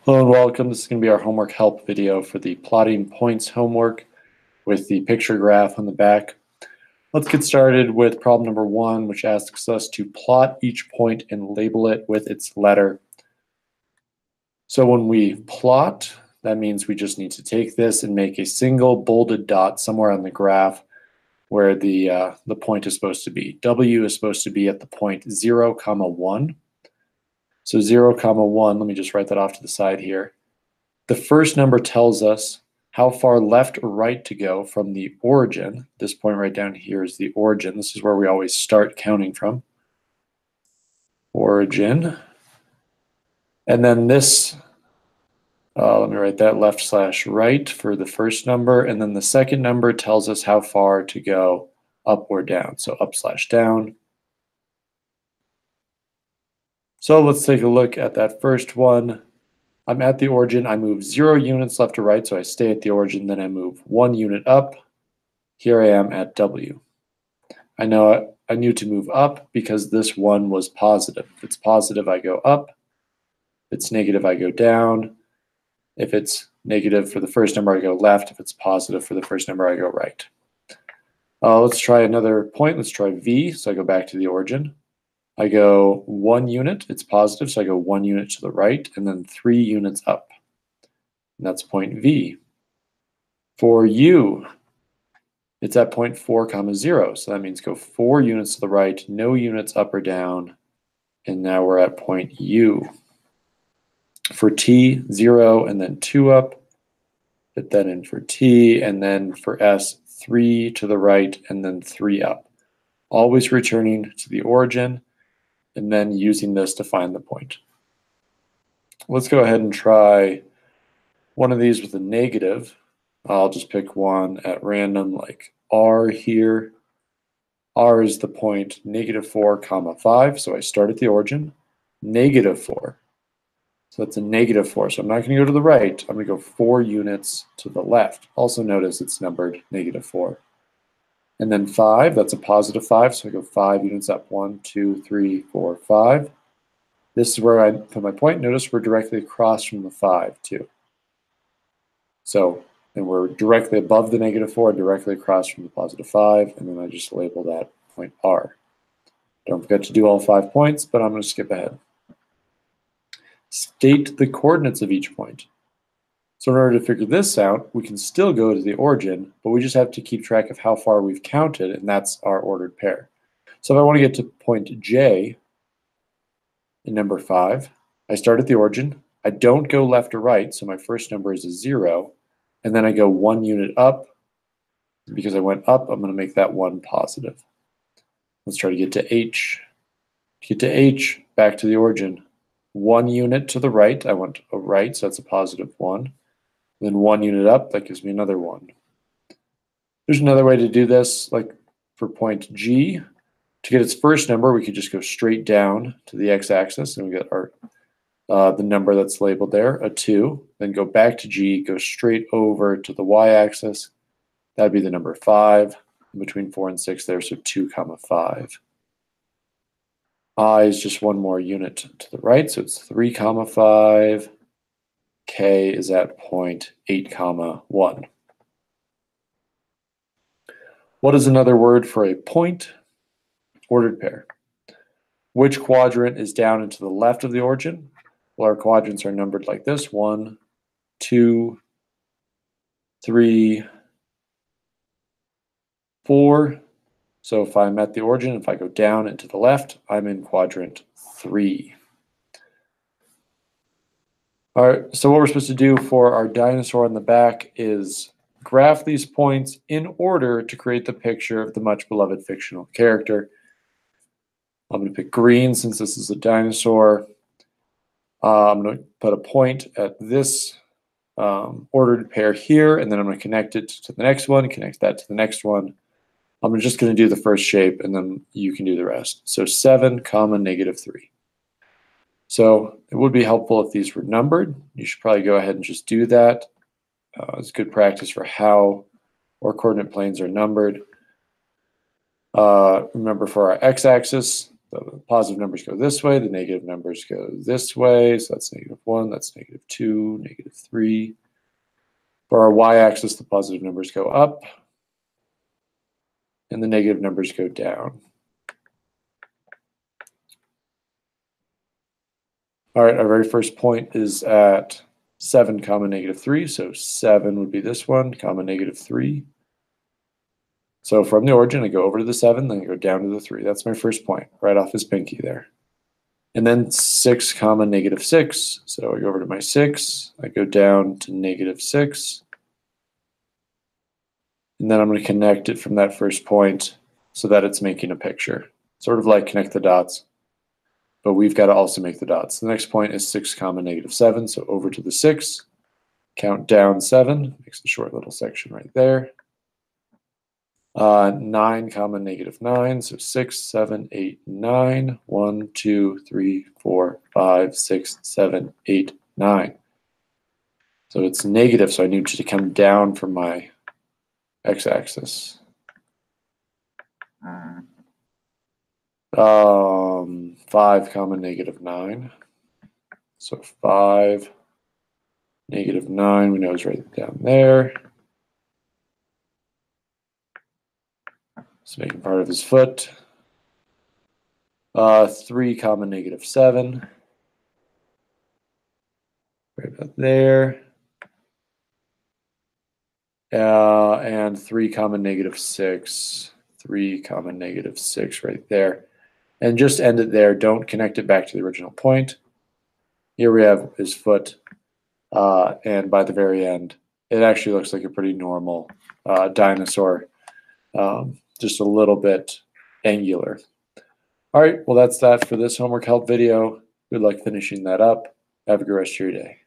Hello and welcome. This is going to be our homework help video for the plotting points homework with the picture graph on the back. Let's get started with problem number 1, which asks us to plot each point and label it with its letter. So when we plot, that means we just need to take this and make a single bolded dot somewhere on the graph where the point is supposed to be. W is supposed to be at the point 0, 1. So 0, 1, let me just write that off to the side here. The first number tells us how far left or right to go from the origin. This point right down here is the origin. This is where we always start counting from. Origin. And then this, let me write that left/right for the first number. And then the second number tells us how far to go up or down. So up/down. So let's take a look at that first one. I'm at the origin. I move 0 units left to right, so I stay at the origin. Then I move 1 unit up. Here I am at W. I know I knew to move up because this one was positive. If it's positive, I go up. If it's negative, I go down. If it's negative for the first number, I go left. If it's positive for the first number, I go right. Let's try another point. Let's try V. So I go back to the origin. I go 1 unit, it's positive, so I go 1 unit to the right, and then 3 units up. And that's point V. For U, it's at point 4, 0, so that means go 4 units to the right, no units up or down, and now we're at point U. For T, 0, and then 2 up, fit that in for T, and then for S, 3 to the right, and then 3 up. Always returning to the origin, and then using this to find the point. Let's go ahead and try one of these with a negative. I'll just pick one at random, like R here. R is the point -4, 5, so I start at the origin. -4, so that's a -4, so I'm not going to go to the right. I'm going to go 4 units to the left. Also notice it's numbered -4. And then 5, that's a +5, so I go 5 units up. 1, 2, 3, 4, 5. This is where I put my point. Notice we're directly across from the 5, too. So, and we're directly above the -4, directly across from the +5, and then I just label that point R. Don't forget to do all 5 points, but I'm going to skip ahead. State the coordinates of each point. So in order to figure this out, we can still go to the origin, but we just have to keep track of how far we've counted, and that's our ordered pair. So if I want to get to point J in number 5, I start at the origin. I don't go left or right, so my first number is a 0, and then I go 1 unit up. Because I went up, I'm going to make that 1 positive. Let's try to get to H. To get to H, back to the origin. 1 unit to the right, I went right, so that's a +1. Then 1 unit up, that gives me another 1. There's another way to do this, like for point G. To get its first number, we could just go straight down to the x-axis, and we get our the number that's labeled there, a 2. Then go back to G, go straight over to the y-axis. That'd be the number 5, between 4 and 6 there, so 2, 5. I is just 1 more unit to the right, so it's 3, 5. K is at point 8, 1. What is another word for a point? Ordered pair. Which quadrant is down and to the left of the origin? Well, our quadrants are numbered like this: 1, 2, 3, 4. So if I'm at the origin, if I go down and to the left, I'm in quadrant 3. All right, so what we're supposed to do for our dinosaur on the back is graph these points in order to create the picture of the much beloved fictional character. I'm going to pick green since this is a dinosaur. I'm going to put a point at this ordered pair here, and then I'm going to connect it to the next one, connect that to the next one. I'm just going to do the first shape, and then you can do the rest. So 7, -3. So it would be helpful if these were numbered. You should probably go ahead and just do that. It's good practice for how our coordinate planes are numbered. Remember, for our x-axis, So the positive numbers go this way, the negative numbers go this way. So that's -1, that's -2, -3. For our y-axis, the positive numbers go up, and the negative numbers go down. All right, our very first point is at 7, -3. So 7 would be this one, -3. So from the origin, I go over to the 7, then I go down to the 3. That's my first point, right off his pinky there. And then 6, -6. So I go over to my 6, I go down to -6. And then I'm going to connect it from that first point so that it's making a picture. Sort of like connect the dots, but we've got to also make the dots. The next point is 6, -7. So over to the 6, count down 7, makes the short little section right there. 9, -9. So 6, 7, 8, 9. 1, 2, 3, 4, 5, 6, 7, 8, 9. So it's negative, so I need you to come down from my x-axis. 5, -9. So 5, -9, we know is right down there. It's making part of his foot. 3, -7. Right about there. And 3, -6. 3, -6 right there. And just end it there. Don't connect it back to the original point. Here we have his foot. And by the very end, it actually looks like a pretty normal dinosaur. Just a little bit angular. All right, well, that's that for this homework help video. Good luck finishing that up. Have a good rest of your day.